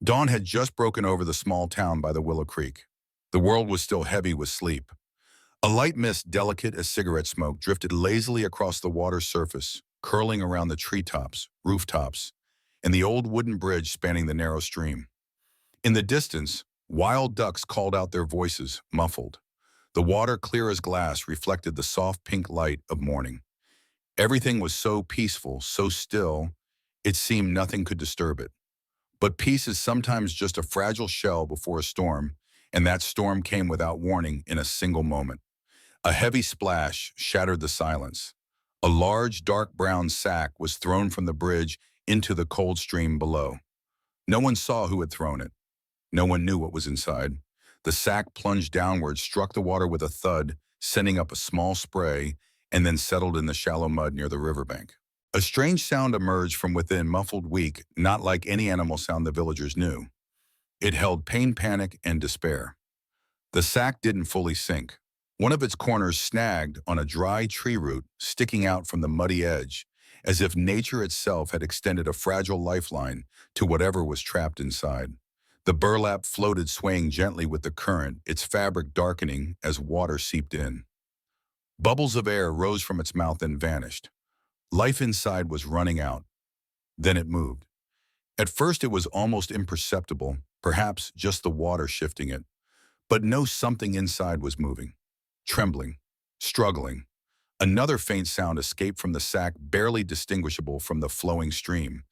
Dawn had just broken over the small town by the Willow Creek. The world was still heavy with sleep. A light mist, delicate as cigarette smoke, drifted lazily across the water's surface, curling around the treetops, rooftops, and the old wooden bridge spanning the narrow stream. In the distance, wild ducks called out their voices, muffled. The water, clear as glass, reflected the soft pink light of morning. Everything was so peaceful, so still, it seemed nothing could disturb it. But peace is sometimes just a fragile shell before a storm, and that storm came without warning in a single moment. A heavy splash shattered the silence. A large, dark brown sack was thrown from the bridge into the cold stream below. No one saw who had thrown it. No one knew what was inside. The sack plunged downward, struck the water with a thud, sending up a small spray, and then settled in the shallow mud near the riverbank. A strange sound emerged from within, muffled, weak, not like any animal sound the villagers knew. It held pain, panic, and despair. The sack didn't fully sink. One of its corners snagged on a dry tree root sticking out from the muddy edge, as if nature itself had extended a fragile lifeline to whatever was trapped inside. The burlap floated, swaying gently with the current, its fabric darkening as water seeped in. Bubbles of air rose from its mouth and vanished. Life inside was running out. Then it moved. At first it was almost imperceptible, perhaps just the water shifting it. But no, something inside was moving, trembling, struggling. Another faint sound escaped from the sack, barely distinguishable from the flowing stream.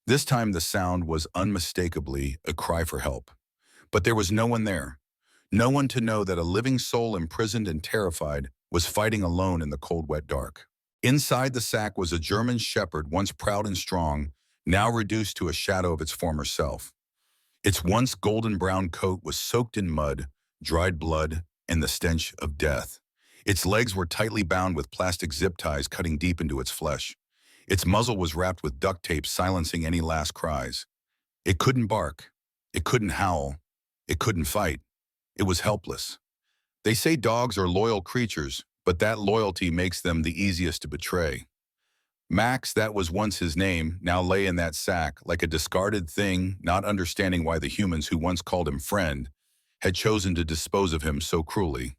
This time the sound was unmistakably a cry for help. But there was no one there. No one to know that a living soul, imprisoned and terrified, was fighting alone in the cold, wet dark. Inside the sack was a German shepherd, once proud and strong, now reduced to a shadow of its former self. Its once golden brown coat was soaked in mud, dried blood, and the stench of death. Its legs were tightly bound with plastic zip ties cutting deep into its flesh. Its muzzle was wrapped with duct tape, silencing any last cries. It couldn't bark. It couldn't howl. It couldn't fight. It was helpless. They say dogs are loyal creatures, but that loyalty makes them the easiest to betray. Max, that was once his name, now lay in that sack like a discarded thing, not understanding why the humans who once called him friend had chosen to dispose of him so cruelly.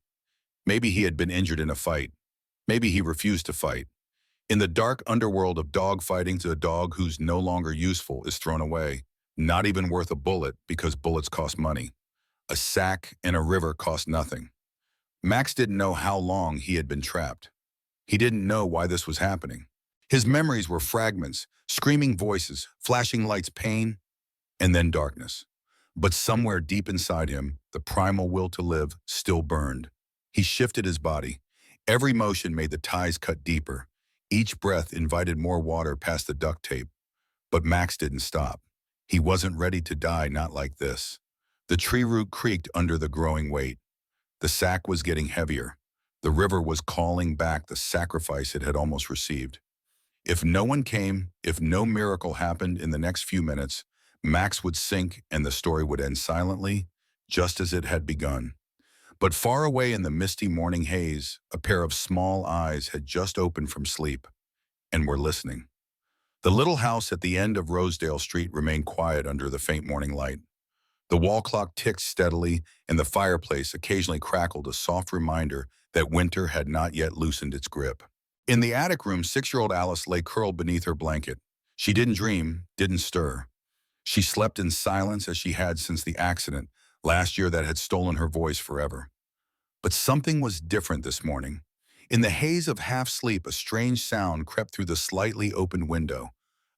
Maybe he had been injured in a fight. Maybe he refused to fight. In the dark underworld of dog fighting, a dog who's no longer useful is thrown away, not even worth a bullet because bullets cost money. A sack and a river cost nothing. Max didn't know how long he had been trapped. He didn't know why this was happening. His memories were fragments, screaming voices, flashing lights, pain, and then darkness. But somewhere deep inside him, the primal will to live still burned. He shifted his body. Every motion made the ties cut deeper. Each breath invited more water past the duct tape. But Max didn't stop. He wasn't ready to die, not like this. The tree root creaked under the growing weight. The sack was getting heavier. The river was calling back the sacrifice it had almost received. If no one came, if no miracle happened in the next few minutes, Max would sink and the story would end silently, just as it had begun. But far away in the misty morning haze, a pair of small eyes had just opened from sleep and were listening. The little house at the end of Rosedale Street remained quiet under the faint morning light. The wall clock ticked steadily, and the fireplace occasionally crackled, a soft reminder that winter had not yet loosened its grip. In the attic room, 6-year-old Alice lay curled beneath her blanket. She didn't dream, didn't stir. She slept in silence as she had since the accident last year that had stolen her voice forever. But something was different this morning. In the haze of half-sleep, a strange sound crept through the slightly opened window,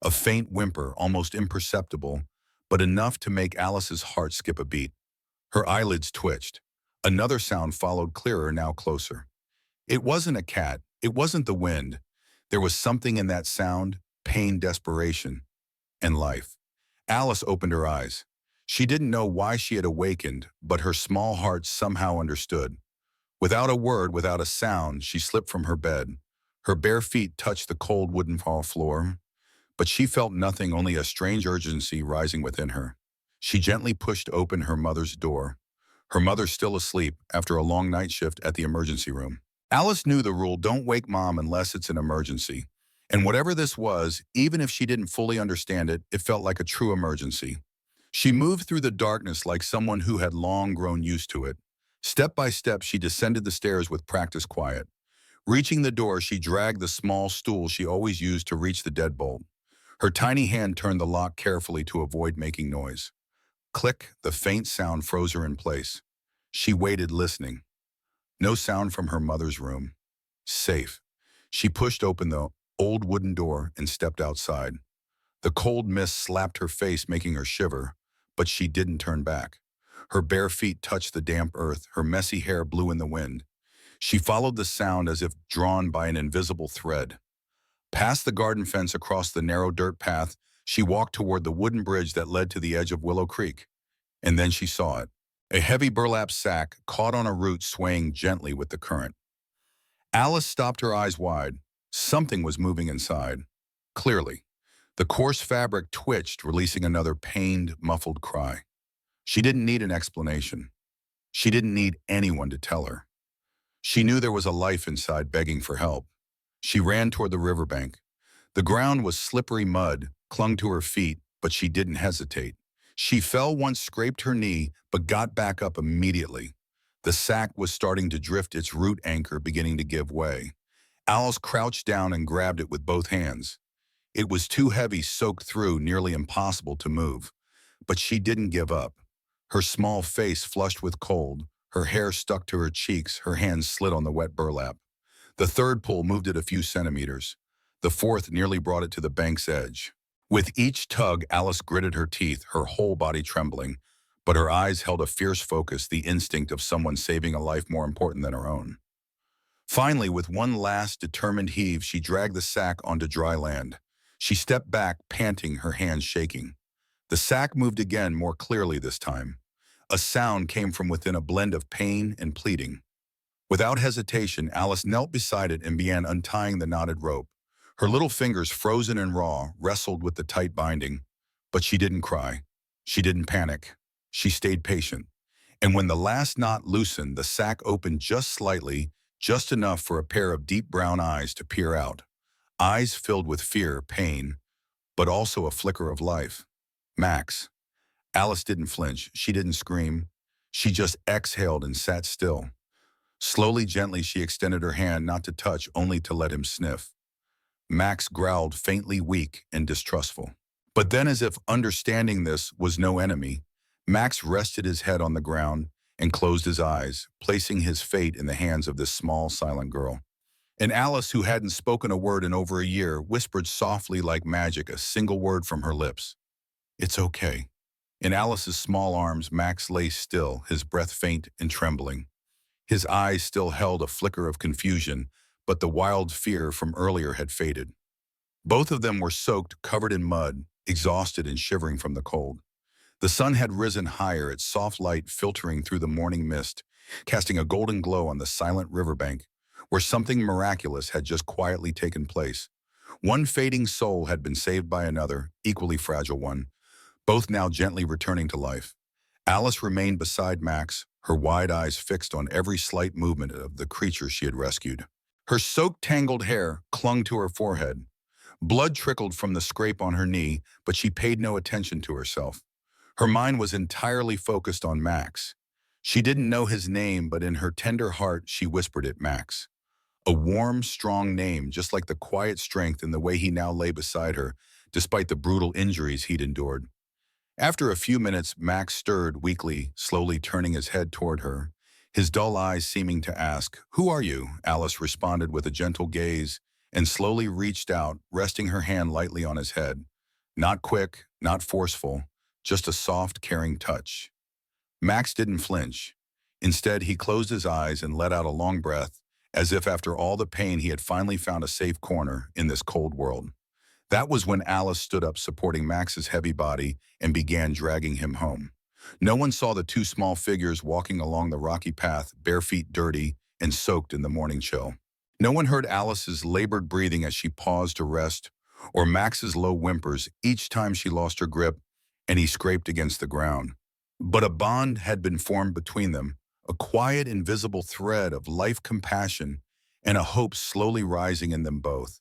a faint whimper, almost imperceptible, but enough to make Alice's heart skip a beat. Her eyelids twitched. Another sound followed, clearer, now closer. It wasn't a cat. It wasn't the wind. There was something in that sound, pain, desperation, and life. Alice opened her eyes. She didn't know why she had awakened, but her small heart somehow understood. Without a word, without a sound, she slipped from her bed. Her bare feet touched the cold wooden floor, but she felt nothing, only a strange urgency rising within her. She gently pushed open her mother's door. Her mother still asleep after a long night shift at the emergency room. Alice knew the rule: don't wake mom unless it's an emergency. And whatever this was, even if she didn't fully understand it, it felt like a true emergency. She moved through the darkness like someone who had long grown used to it. Step by step, she descended the stairs with practiced quiet. Reaching the door, she dragged the small stool she always used to reach the deadbolt. Her tiny hand turned the lock carefully to avoid making noise. Click, the faint sound froze her in place. She waited, listening. No sound from her mother's room. Safe. She pushed open the old wooden door and stepped outside. The cold mist slapped her face, making her shiver, but she didn't turn back. Her bare feet touched the damp earth, her messy hair blew in the wind. She followed the sound as if drawn by an invisible thread. Past the garden fence across the narrow dirt path, she walked toward the wooden bridge that led to the edge of Willow Creek. And then she saw it. A heavy burlap sack caught on a root swaying gently with the current. Alice stopped, her eyes wide. Something was moving inside. Clearly. The coarse fabric twitched, releasing another pained, muffled cry. She didn't need an explanation. She didn't need anyone to tell her. She knew there was a life inside begging for help. She ran toward the riverbank. The ground was slippery mud, clung to her feet, but she didn't hesitate. She fell once, scraped her knee, but got back up immediately. The sack was starting to drift, its root anchor beginning to give way. Alice crouched down and grabbed it with both hands. It was too heavy, soaked through, nearly impossible to move. But she didn't give up. Her small face flushed with cold, her hair stuck to her cheeks, her hands slid on the wet burlap. The third pull moved it a few centimeters. The fourth nearly brought it to the bank's edge. With each tug, Alice gritted her teeth, her whole body trembling, but her eyes held a fierce focus, the instinct of someone saving a life more important than her own. Finally, with one last determined heave, she dragged the sack onto dry land. She stepped back, panting, her hands shaking. The sack moved again, more clearly this time. A sound came from within, a blend of pain and pleading. Without hesitation, Alice knelt beside it and began untying the knotted rope. Her little fingers, frozen and raw, wrestled with the tight binding. But she didn't cry. She didn't panic. She stayed patient. And when the last knot loosened, the sack opened just slightly, just enough for a pair of deep brown eyes to peer out. Eyes filled with fear, pain, but also a flicker of life. Max. Alice didn't flinch. She didn't scream. She just exhaled and sat still. Slowly, gently, she extended her hand, not to touch, only to let him sniff. Max growled, faintly, weak and distrustful. But then, as if understanding this was no enemy, Max rested his head on the ground and closed his eyes, placing his fate in the hands of this small, silent girl. And Alice, who hadn't spoken a word in over a year, whispered softly like magic, a single word from her lips. "It's okay." In Alice's small arms, Max lay still, his breath faint and trembling. His eyes still held a flicker of confusion, but the wild fear from earlier had faded. Both of them were soaked, covered in mud, exhausted and shivering from the cold. The sun had risen higher, its soft light filtering through the morning mist, casting a golden glow on the silent riverbank, where something miraculous had just quietly taken place. One fading soul had been saved by another, equally fragile one, both now gently returning to life. Alice remained beside Max, her wide eyes fixed on every slight movement of the creature she had rescued. Her soaked, tangled hair clung to her forehead. Blood trickled from the scrape on her knee, but she paid no attention to herself. Her mind was entirely focused on Max. She didn't know his name, but in her tender heart she whispered it, Max. A warm, strong name, just like the quiet strength in the way he now lay beside her, despite the brutal injuries he'd endured. After a few minutes, Max stirred weakly, slowly turning his head toward her, his dull eyes seeming to ask, "Who are you?" Alice responded with a gentle gaze and slowly reached out, resting her hand lightly on his head. Not quick, not forceful, just a soft, caring touch. Max didn't flinch. Instead, he closed his eyes and let out a long breath, as if after all the pain he had finally found a safe corner in this cold world. That was when Alice stood up, supporting Max's heavy body, and began dragging him home. No one saw the two small figures walking along the rocky path, bare feet dirty and soaked in the morning chill. No one heard Alice's labored breathing as she paused to rest, or Max's low whimpers each time she lost her grip and he scraped against the ground. But a bond had been formed between them, a quiet, invisible thread of life, compassion, and a hope slowly rising in them both.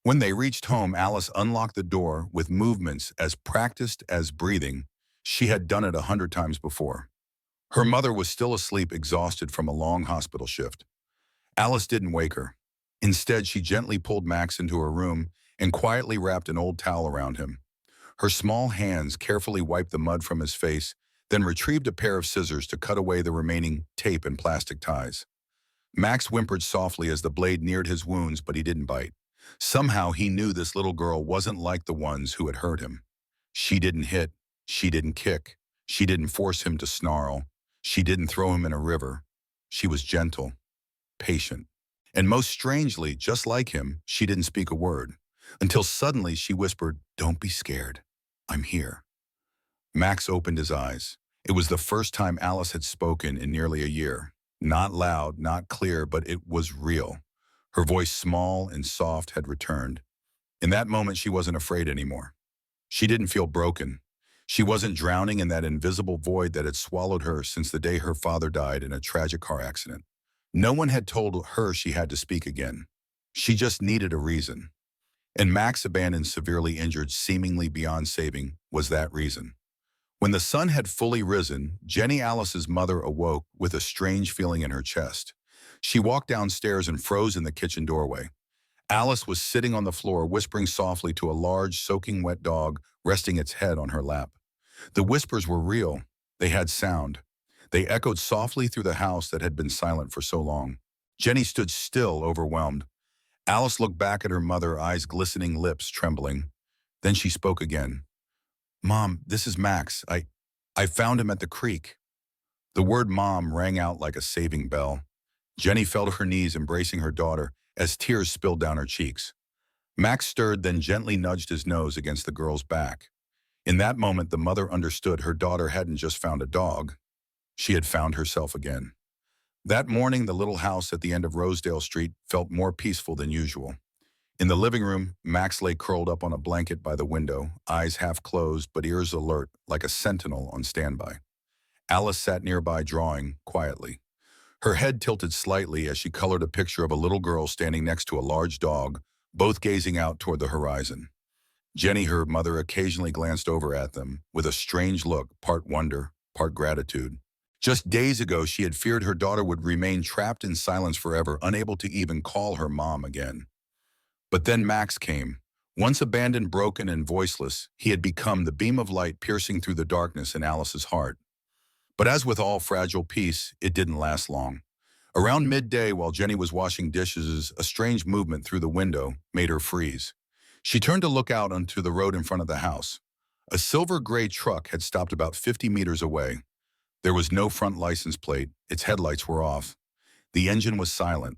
When they reached home, Alice unlocked the door with movements as practiced as breathing. She had done it 100 times before. Her mother was still asleep, exhausted from a long hospital shift. Alice didn't wake her. Instead, she gently pulled Max into her room and quietly wrapped an old towel around him. Her small hands carefully wiped the mud from his face, then retrieved a pair of scissors to cut away the remaining tape and plastic ties. Max whimpered softly as the blade neared his wounds, but he didn't bite. Somehow he knew this little girl wasn't like the ones who had hurt him. She didn't hit. She didn't kick. She didn't force him to snarl. She didn't throw him in a river. She was gentle, patient. And most strangely, just like him, she didn't speak a word. Until suddenly she whispered, "Don't be scared. I'm here." Max opened his eyes. It was the first time Alice had spoken in nearly a year. Not loud, not clear, but it was real. Her voice, small and soft, had returned. In that moment, she wasn't afraid anymore. She didn't feel broken. She wasn't drowning in that invisible void that had swallowed her since the day her father died in a tragic car accident. No one had told her she had to speak again. She just needed a reason. And Max, abandoned, severely injured, seemingly beyond saving, was that reason. When the sun had fully risen, Jenny, Alice's mother, awoke with a strange feeling in her chest. She walked downstairs and froze in the kitchen doorway. Alice was sitting on the floor, whispering softly to a large, soaking wet dog resting its head on her lap. The whispers were real. They had sound. They echoed softly through the house that had been silent for so long. Jenny stood still, overwhelmed. Alice looked back at her mother, eyes glistening, lips trembling. Then she spoke again. "Mom, this is Max. I found him at the creek." The word "mom" rang out like a saving bell. Jenny fell to her knees, embracing her daughter, as tears spilled down her cheeks. Max stirred, then gently nudged his nose against the girl's back. In that moment, the mother understood her daughter hadn't just found a dog. She had found herself again. That morning, the little house at the end of Rosedale Street felt more peaceful than usual. In the living room, Max lay curled up on a blanket by the window, eyes half closed but ears alert like a sentinel on standby. Alice sat nearby, drawing quietly. Her head tilted slightly as she colored a picture of a little girl standing next to a large dog, both gazing out toward the horizon. Jenny, her mother, occasionally glanced over at them with a strange look, part wonder, part gratitude. Just days ago, she had feared her daughter would remain trapped in silence forever, unable to even call her mom again. But then Max came. Once abandoned, broken, and voiceless, he had become the beam of light piercing through the darkness in Alice's heart. But as with all fragile peace, it didn't last long. Around midday, while Jenny was washing dishes, a strange movement through the window made her freeze. She turned to look out onto the road in front of the house. A silver-gray truck had stopped about 50 meters away. There was no front license plate. Its headlights were off. The engine was silent.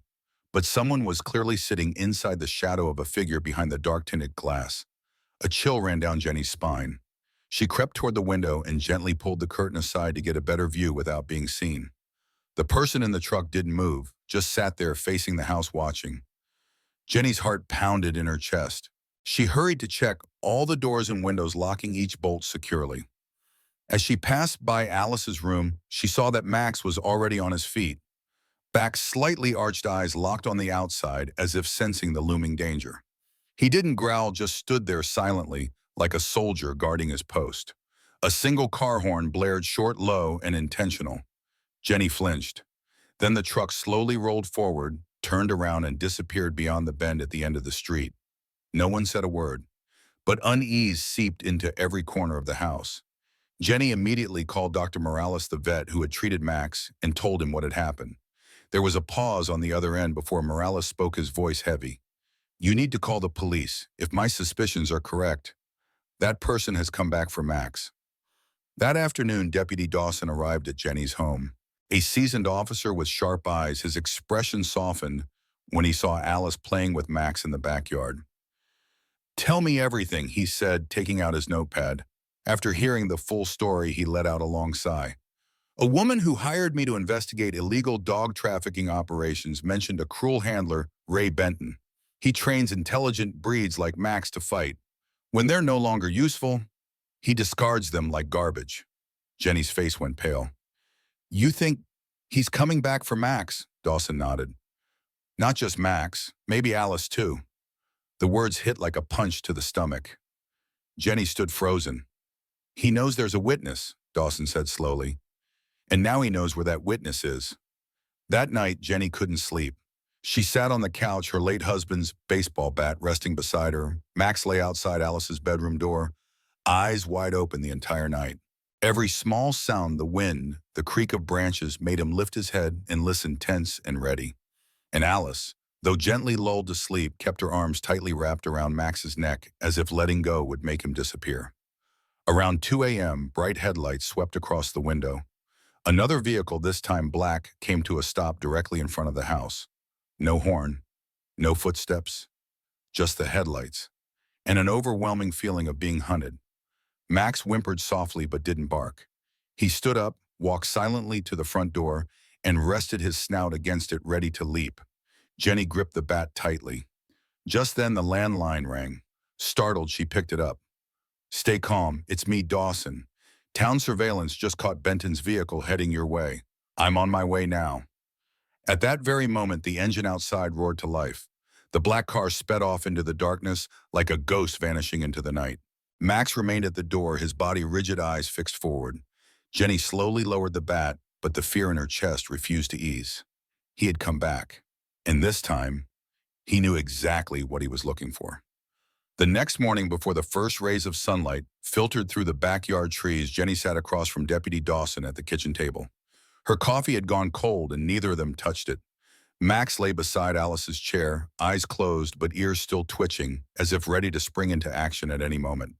But someone was clearly sitting inside the shadow of a figure behind the dark-tinted glass. A chill ran down Jenny's spine. She crept toward the window and gently pulled the curtain aside to get a better view without being seen. The person in the truck didn't move, just sat there facing the house watching. Jenny's heart pounded in her chest. She hurried to check all the doors and windows, locking each bolt securely. As she passed by Alice's room, she saw that Max was already on his feet. Back, slightly arched eyes locked on the outside as if sensing the looming danger. He didn't growl, just stood there silently, like a soldier guarding his post. A single car horn blared short, low, and intentional. Jenny flinched. Then the truck slowly rolled forward, turned around, and disappeared beyond the bend at the end of the street. No one said a word, but unease seeped into every corner of the house. Jenny immediately called Dr. Morales, the vet who had treated Max, and told him what had happened. There was a pause on the other end before Morales spoke, his voice heavy. "You need to call the police. If my suspicions are correct, that person has come back for Max." That afternoon, Deputy Dawson arrived at Jenny's home. A seasoned officer with sharp eyes, his expression softened when he saw Alice playing with Max in the backyard. "Tell me everything," he said, taking out his notepad. After hearing the full story, he let out a long sigh. "A woman who hired me to investigate illegal dog trafficking operations mentioned a cruel handler, Ray Benton. He trains intelligent breeds like Max to fight. When they're no longer useful, he discards them like garbage." Jenny's face went pale. "You think he's coming back for Max?" Dawson nodded. "Not just Max, maybe Alice too." The words hit like a punch to the stomach. Jenny stood frozen. He knows there's a witness, Dawson said slowly. And now he knows where that witness is. That night, Jenny couldn't sleep. She sat on the couch, her late husband's baseball bat resting beside her. Max lay outside Alice's bedroom door, eyes wide open the entire night. Every small sound, the wind, the creak of branches, made him lift his head and listen tense and ready. And Alice, though gently lulled to sleep, kept her arms tightly wrapped around Max's neck as if letting go would make him disappear. Around 2 a.m., bright headlights swept across the window. Another vehicle, this time black, came to a stop directly in front of the house. No horn, no footsteps, just the headlights, and an overwhelming feeling of being hunted. Max whimpered softly but didn't bark. He stood up, walked silently to the front door, and rested his snout against it, ready to leap. Jenny gripped the bat tightly. Just then the landline rang. Startled, she picked it up. "Stay calm, it's me, Dawson. Town surveillance just caught Benton's vehicle heading your way. I'm on my way now." At that very moment, the engine outside roared to life. The black car sped off into the darkness like a ghost vanishing into the night. Max remained at the door, his body rigid, eyes fixed forward. Jenny slowly lowered the bat, but the fear in her chest refused to ease. He had come back. And this time, he knew exactly what he was looking for. The next morning, before the first rays of sunlight filtered through the backyard trees, Jenny sat across from Deputy Dawson at the kitchen table. Her coffee had gone cold and neither of them touched it. Max lay beside Alice's chair, eyes closed but ears still twitching, as if ready to spring into action at any moment.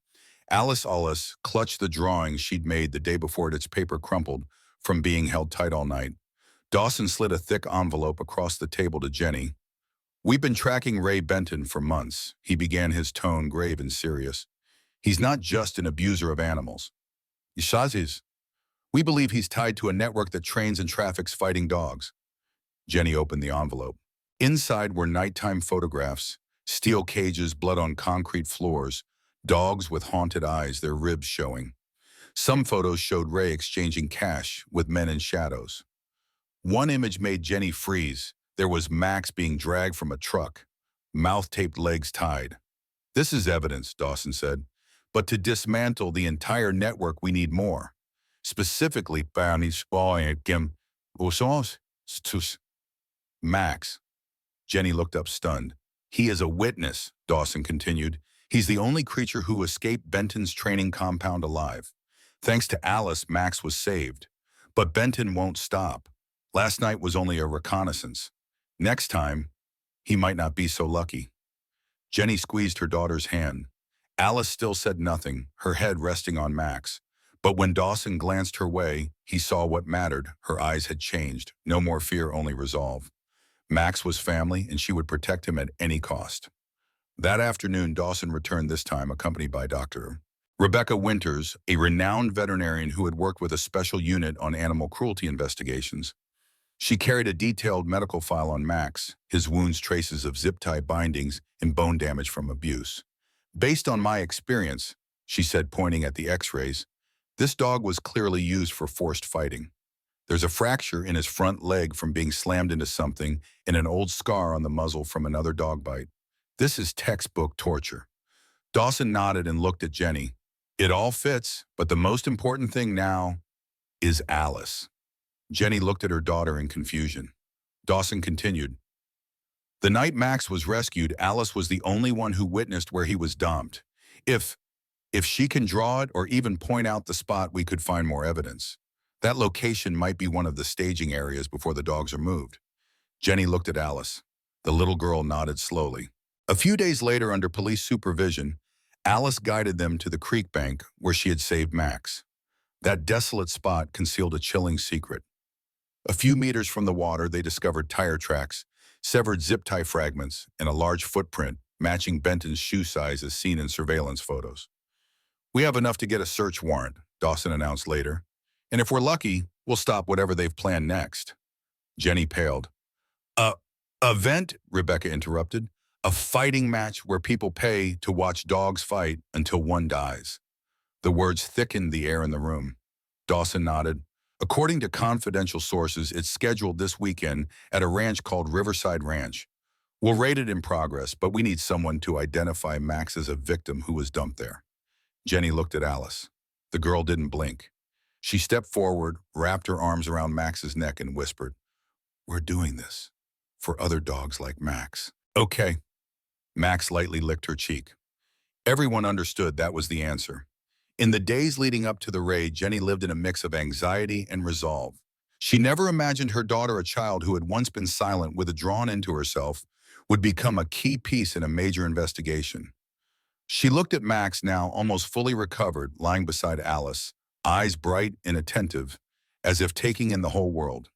Alice clutched the drawing she'd made the day before its paper crumpled from being held tight all night. Dawson slid a thick envelope across the table to Jenny. "We've been tracking Ray Benton for months," he began, his tone grave and serious. "He's not just an abuser of animals. Yashazis. We believe he's tied to a network that trains and traffics fighting dogs." Jenny opened the envelope. Inside were nighttime photographs, steel cages, blood on concrete floors, dogs with haunted eyes, their ribs showing. Some photos showed Ray exchanging cash with men in shadows. One image made Jenny freeze. There was Max being dragged from a truck, mouth-taped, legs tied. "This is evidence," Dawson said. "But to dismantle the entire network, we need more. Specifically, Max." Jenny looked up stunned. "He is a witness," Dawson continued. "He's the only creature who escaped Benton's training compound alive. Thanks to Alice, Max was saved. But Benton won't stop. Last night was only a reconnaissance. Next time, he might not be so lucky." Jenny squeezed her daughter's hand. Alice still said nothing, her head resting on Max. But when Dawson glanced her way, he saw what mattered. Her eyes had changed. No more fear, only resolve. Max was family, and she would protect him at any cost. That afternoon, Dawson returned, this time accompanied by Dr. Rebecca Winters, a renowned veterinarian who had worked with a special unit on animal cruelty investigations. She carried a detailed medical file on Max, his wounds traces of zip-tie bindings and bone damage from abuse. "Based on my experience," she said, pointing at the x-rays, "this dog was clearly used for forced fighting. There's a fracture in his front leg from being slammed into something and an old scar on the muzzle from another dog bite. This is textbook torture." Dawson nodded and looked at Jenny. "It all fits, but the most important thing now is Alice." Jenny looked at her daughter in confusion. Dawson continued. "The night Max was rescued, Alice was the only one who witnessed where he was dumped. If she can draw it or even point out the spot, we could find more evidence. That location might be one of the staging areas before the dogs are moved." Jenny looked at Alice. The little girl nodded slowly. A few days later, under police supervision, Alice guided them to the creek bank where she had saved Max. That desolate spot concealed a chilling secret. A few meters from the water, they discovered tire tracks, severed zip-tie fragments, and a large footprint matching Benton's shoe size as seen in surveillance photos. "We have enough to get a search warrant," Dawson announced later. "And if we're lucky, we'll stop whatever they've planned next." Jenny paled. "A event," Rebecca interrupted. "A fighting match where people pay to watch dogs fight until one dies." The words thickened the air in the room. Dawson nodded. "According to confidential sources, it's scheduled this weekend at a ranch called Riverside Ranch. We'll rate it in progress, but we need someone to identify Max as a victim who was dumped there." Jenny looked at Alice. The girl didn't blink. She stepped forward, wrapped her arms around Max's neck and whispered, "We're doing this for other dogs like Max." "Okay." Max lightly licked her cheek. Everyone understood that was the answer. In the days leading up to the raid, Jenny lived in a mix of anxiety and resolve. She never imagined her daughter, a child who had once been silent, withdrawn into herself, would become a key piece in a major investigation. She looked at Max, now almost fully recovered, lying beside Alice, eyes bright and attentive, as if taking in the whole world.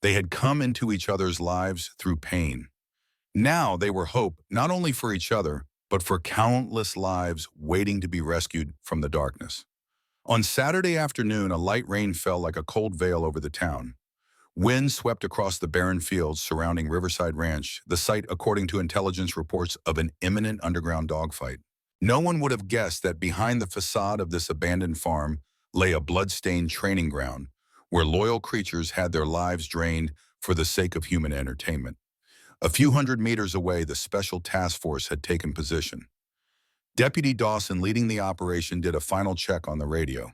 They had come into each other's lives through pain. Now they were hope, not only for each other, but for countless lives waiting to be rescued from the darkness. On Saturday afternoon, a light rain fell like a cold veil over the town. Wind swept across the barren fields surrounding Riverside Ranch, the site, according to intelligence reports, of an imminent underground dogfight. No one would have guessed that behind the facade of this abandoned farm lay a blood-stained training ground where loyal creatures had their lives drained for the sake of human entertainment. A few hundred meters away, the Special Task Force had taken position. Deputy Dawson, leading the operation, did a final check on the radio.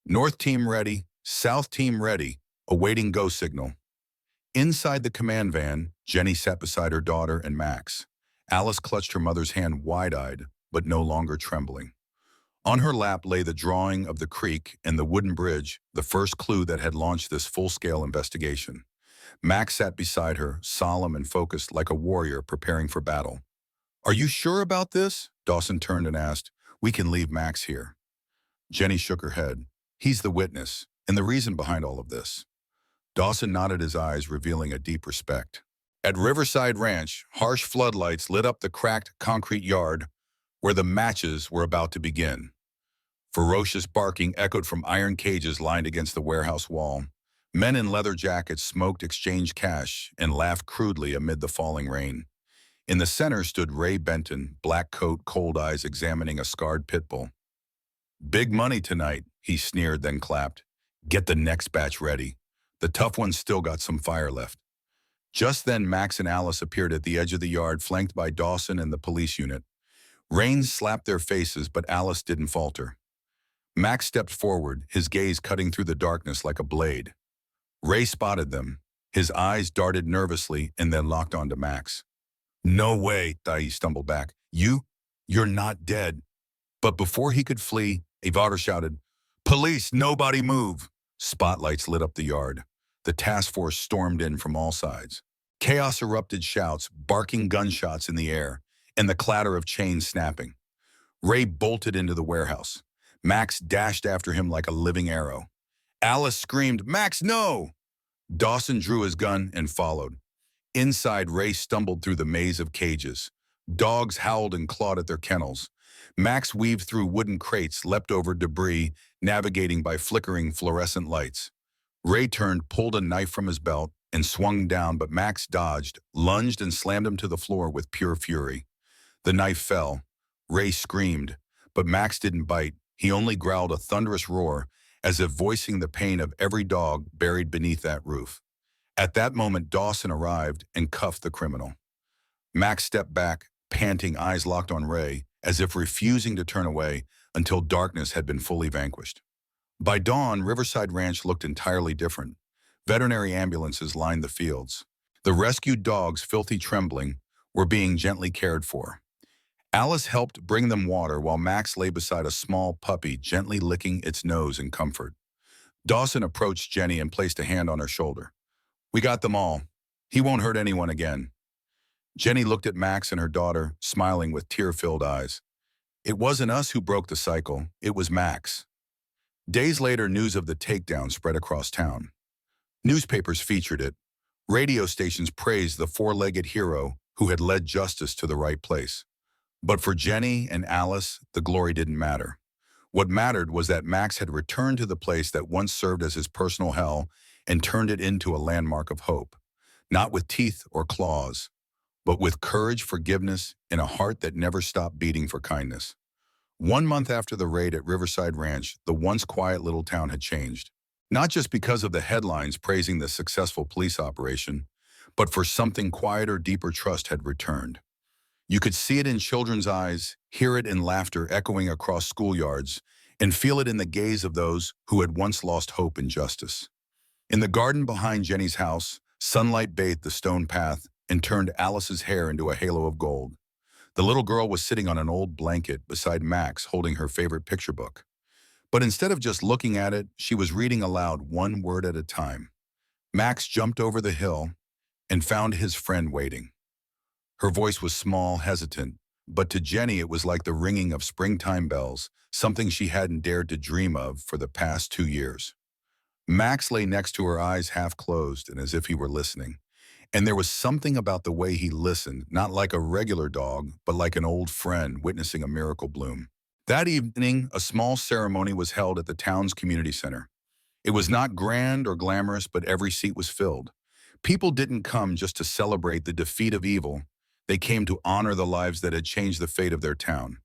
"North team ready, South team ready, awaiting go signal." Inside the command van, Jenny sat beside her daughter and Max. Alice clutched her mother's hand, wide-eyed, but no longer trembling. On her lap lay the drawing of the creek and the wooden bridge, the first clue that had launched this full-scale investigation. Max sat beside her, solemn and focused, like a warrior preparing for battle. "Are you sure about this?" Dawson turned and asked. "We can leave Max here." Jenny shook her head. "He's the witness, and the reason behind all of this." Dawson nodded, his eyes revealing a deep respect. At Riverside Ranch, harsh floodlights lit up the cracked concrete yard where the matches were about to begin. Ferocious barking echoed from iron cages lined against the warehouse wall. Men in leather jackets smoked, exchanged cash, and laughed crudely amid the falling rain. In the center stood Ray Benton, black coat, cold eyes, examining a scarred pit bull. "Big money tonight," he sneered, then clapped. "Get the next batch ready. The tough ones still got some fire left." Just then, Max and Alice appeared at the edge of the yard, flanked by Dawson and the police unit. Rain slapped their faces, but Alice didn't falter. Max stepped forward, his gaze cutting through the darkness like a blade. Ray spotted them. His eyes darted nervously and then locked onto Max. "No way," Thais stumbled back. You're not dead." But before he could flee, Ivara shouted, "Police, nobody move!" Spotlights lit up the yard. The task force stormed in from all sides. Chaos erupted, shouts, barking, gunshots in the air, and the clatter of chains snapping. Ray bolted into the warehouse. Max dashed after him like a living arrow. Alice screamed, "Max, no!" Dawson drew his gun and followed. Inside, Ray stumbled through the maze of cages. Dogs howled and clawed at their kennels. Max weaved through wooden crates, leapt over debris, navigating by flickering fluorescent lights. Ray turned, pulled a knife from his belt, and swung down, but Max dodged, lunged, and slammed him to the floor with pure fury. The knife fell. Ray screamed, but Max didn't bite. He only growled a thunderous roar, as if voicing the pain of every dog buried beneath that roof. At that moment, Dawson arrived and cuffed the criminal. Max stepped back, panting, eyes locked on Ray, as if refusing to turn away until darkness had been fully vanquished. By dawn, Riverside Ranch looked entirely different. Veterinary ambulances lined the fields. The rescued dogs, filthy trembling, were being gently cared for. Alice helped bring them water while Max lay beside a small puppy, gently licking its nose in comfort. Dawson approached Jenny and placed a hand on her shoulder. "We got them all. He won't hurt anyone again." Jenny looked at Max and her daughter, smiling with tear-filled eyes. "It wasn't us who broke the cycle, it was Max." Days later, news of the takedown spread across town. Newspapers featured it. Radio stations praised the four-legged hero who had led justice to the right place. But for Jenny and Alice, the glory didn't matter. What mattered was that Max had returned to the place that once served as his personal hell and turned it into a landmark of hope. Not with teeth or claws, but with courage, forgiveness, and a heart that never stopped beating for kindness. 1 month after the raid at Riverside Ranch, the once quiet little town had changed. Not just because of the headlines praising the successful police operation, but for something quieter, deeper trust had returned. You could see it in children's eyes, hear it in laughter echoing across schoolyards, and feel it in the gaze of those who had once lost hope in justice. In the garden behind Jenny's house, sunlight bathed the stone path and turned Alice's hair into a halo of gold. The little girl was sitting on an old blanket beside Max, holding her favorite picture book. But instead of just looking at it, she was reading aloud one word at a time. Max jumped over the hill and found his friend waiting. Her voice was small, hesitant, but to Jenny it was like the ringing of springtime bells, something she hadn't dared to dream of for the past 2 years. Max lay next to her, eyes half closed and as if he were listening. And there was something about the way he listened, not like a regular dog, but like an old friend witnessing a miracle bloom. That evening, a small ceremony was held at the town's community center. It was not grand or glamorous, but every seat was filled. People didn't come just to celebrate the defeat of evil. They came to honor the lives that had changed the fate of their town.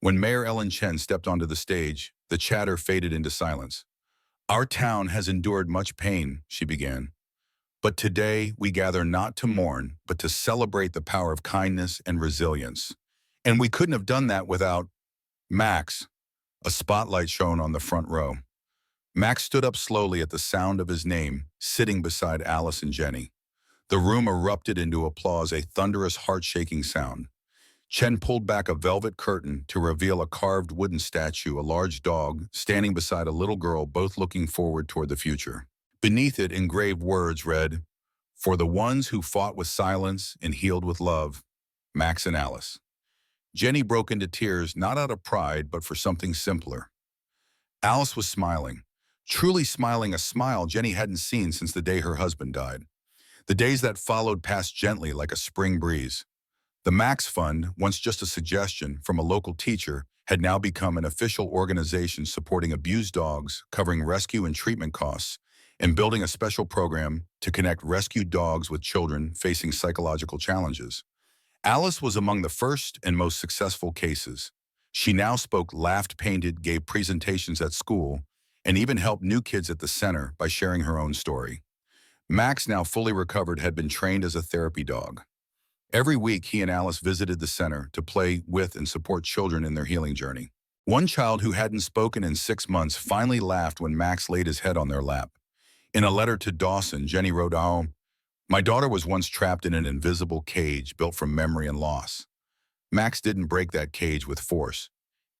When Mayor Ellen Chen stepped onto the stage, the chatter faded into silence. "Our town has endured much pain," she began. "But today we gather not to mourn, but to celebrate the power of kindness and resilience. And we couldn't have done that without Max." A spotlight shone on the front row. Max stood up slowly at the sound of his name, sitting beside Alice and Jenny. The room erupted into applause, a thunderous, heart-shaking sound. Chen pulled back a velvet curtain to reveal a carved wooden statue, a large dog, standing beside a little girl, both looking forward toward the future. Beneath it, engraved words read, "For the ones who fought with silence and healed with love, Max and Alice." Jenny broke into tears, not out of pride, but for something simpler. Alice was smiling, truly smiling, a smile Jenny hadn't seen since the day her husband died. The days that followed passed gently like a spring breeze. The Max Fund, once just a suggestion from a local teacher, had now become an official organization supporting abused dogs, covering rescue and treatment costs, and building a special program to connect rescued dogs with children facing psychological challenges. Alice was among the first and most successful cases. She now spoke, laughed, painted, gave presentations at school, and even helped new kids at the center by sharing her own story. Max, now fully recovered, had been trained as a therapy dog. Every week, he and Alice visited the center to play with and support children in their healing journey. One child who hadn't spoken in 6 months finally laughed when Max laid his head on their lap. In a letter to Dawson, Jenny wrote, "Oh, my daughter was once trapped in an invisible cage built from memory and loss. Max didn't break that cage with force.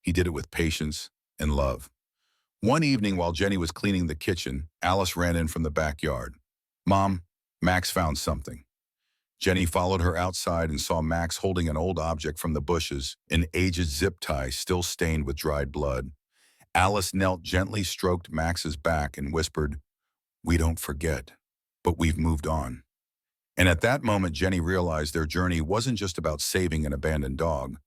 He did it with patience and love." One evening while Jenny was cleaning the kitchen, Alice ran in from the backyard. "Mom, Max found something." Jenny followed her outside and saw Max holding an old object from the bushes, an aged zip tie still stained with dried blood. Alice knelt, gently stroked Max's back and whispered, "We don't forget, but we've moved on." And at that moment, Jenny realized their journey wasn't just about saving an abandoned dog.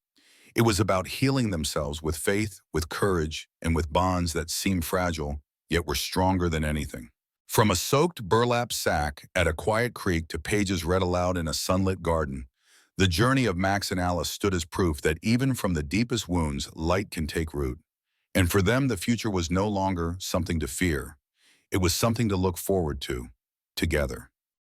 It was about healing themselves with faith, with courage, and with bonds that seemed fragile, yet were stronger than anything. From a soaked burlap sack at a quiet creek to pages read aloud in a sunlit garden, the journey of Max and Alice stood as proof that even from the deepest wounds, light can take root. And for them, the future was no longer something to fear. It was something to look forward to, together.